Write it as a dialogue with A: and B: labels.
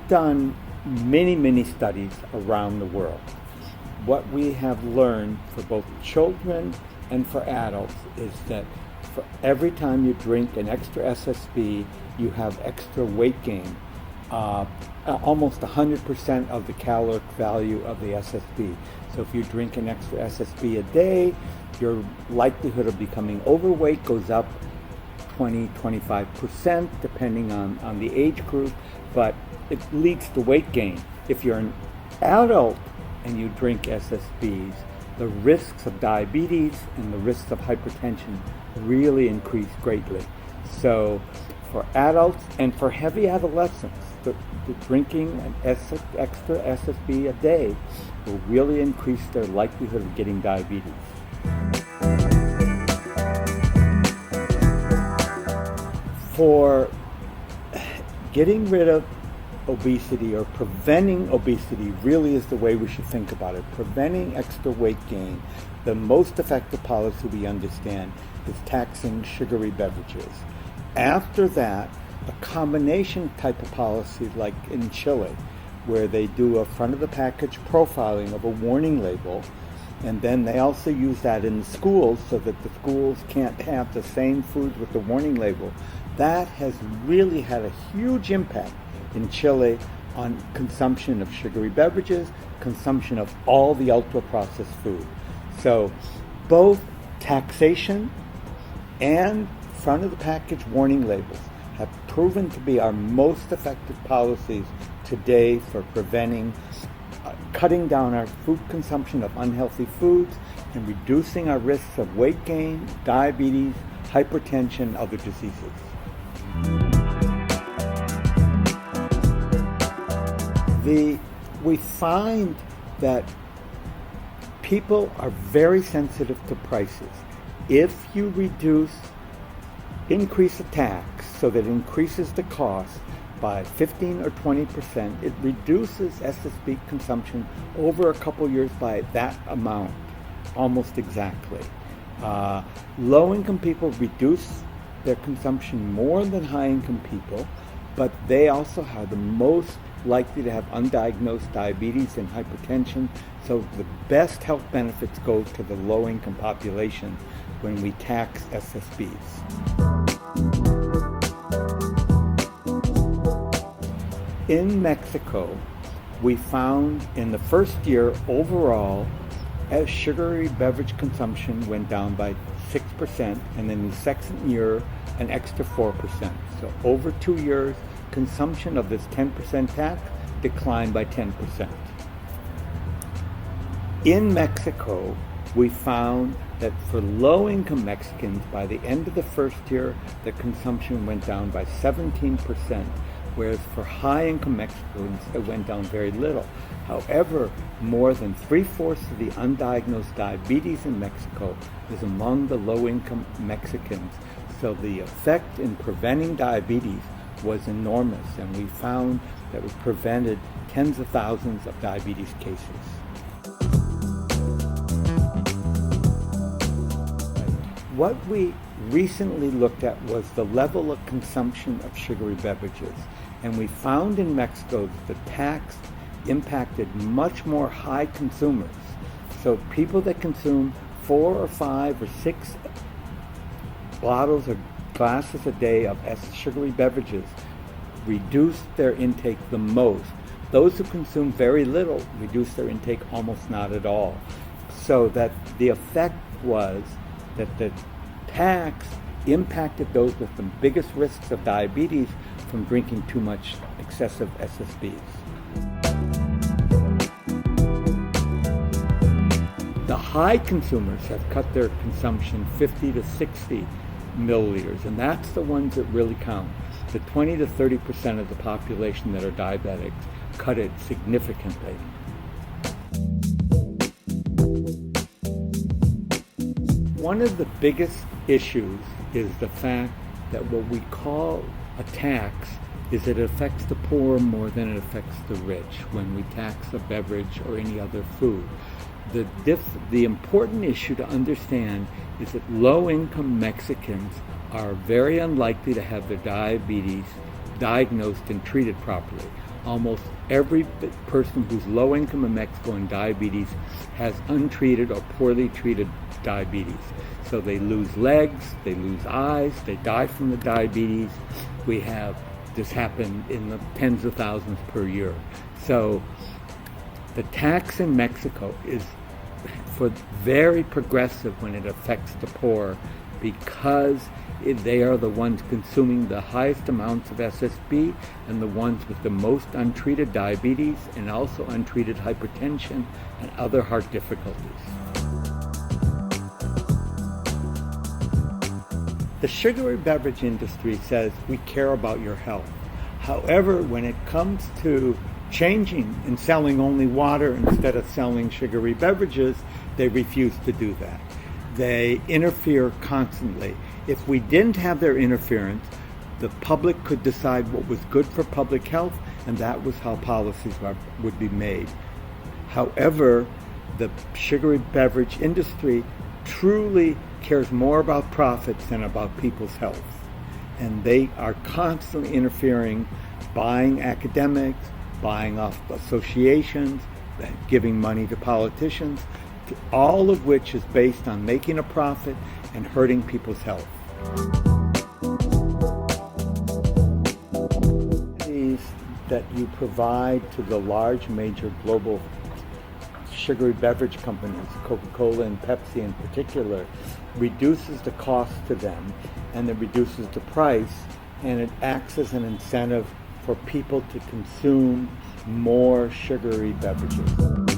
A: we've done many studies around the world. What we have learned for both children and for adults is that for every time you drink an extra SSB, you have extra weight gain. Almost 100% of the caloric value of the SSB. So if you drink an extra SSB a day, your likelihood of becoming overweight goes up 20-25% depending on the age group, but it leads to weight gain. If you're an adult and you drink SSBs, the risks of diabetes and the risks of hypertension really increase greatly. So for adults and for heavy adolescents, the drinking an extra SSB a day will really increase their likelihood of getting diabetes. For getting rid of obesity or preventing obesity really is the way we should think about it. Preventing extra weight gain, the most effective policy we understand is taxing sugary beverages. After that, a combination type of policy like in Chile, where they do a front of the package profiling of a warning label, and then they also use that in the schools so that the schools can't have the same food with the warning label. That has really had a huge impact in Chile on consumption of sugary beverages, consumption of all the ultra-processed food. So both taxation and front of the package warning labels have proven to be our most effective policies today for preventing, cutting down our food consumption of unhealthy foods and reducing our risks of weight gain, diabetes, hypertension, other diseases. We find that people are very sensitive to prices. If you increase a tax so that it increases the cost by 15 or 20%, it reduces SSB consumption over a couple years by that amount, almost exactly. Low-income people reduce their consumption more than high-income people, but they also are the most likely to have undiagnosed diabetes and hypertension, so the best health benefits go to the low-income population when we tax SSBs. In Mexico, we found in the first year overall, as sugary beverage consumption went down by 6%, and in the second year, an extra 4%. So over 2 years, consumption of this 10% tax declined by 10%. In Mexico, we found that for low-income Mexicans, by the end of the first year, the consumption went down by 17%, whereas for high-income Mexicans, it went down very little. However, more than 3/4 of the undiagnosed diabetes in Mexico is among the low-income Mexicans. So the effect in preventing diabetes was enormous, and we found that we prevented tens of thousands of diabetes cases. What we recently looked at was the level of consumption of sugary beverages, and we found in Mexico that the tax impacted much more high consumers. So people that consume 4 or 5 or 6 bottles or glasses a day of sugary beverages reduce their intake the most. Those who consume very little reduce their intake almost not at all. So that the effect was that the tax impacted those with the biggest risks of diabetes from drinking too much excessive SSBs. The high consumers have cut their consumption 50 to 60 milliliters, and that's the ones that really count. The 20 to 30% of the population that are diabetics cut it significantly. One of the biggest issues is the fact that what we call a tax is it affects the poor more than it affects the rich when we tax a beverage or any other food. The important issue to understand is that low-income Mexicans are very unlikely to have their diabetes diagnosed and treated properly. Almost every person who's low income in Mexico and diabetes has untreated or poorly treated diabetes. So they lose legs, they lose eyes, they die from the diabetes. We have this happen in the tens of thousands per year. So the tax in Mexico is very progressive when it affects the poor, because they are the ones consuming the highest amounts of SSB and the ones with the most untreated diabetes and also untreated hypertension and other heart difficulties. The sugary beverage industry says we care about your health. However, when it comes to changing and selling only water instead of selling sugary beverages, they refuse to do that. They interfere constantly. If we didn't have their interference, the public could decide what was good for public health, and that was how policies would be made. However, the sugary beverage industry truly cares more about profits than about people's health. And they are constantly interfering, buying academics, buying off associations, giving money to politicians, all of which is based on making a profit and hurting people's health. That you provide to the large major global sugary beverage companies, Coca-Cola and Pepsi in particular, reduces the cost to them, and it reduces the price, and it acts as an incentive for people to consume more sugary beverages.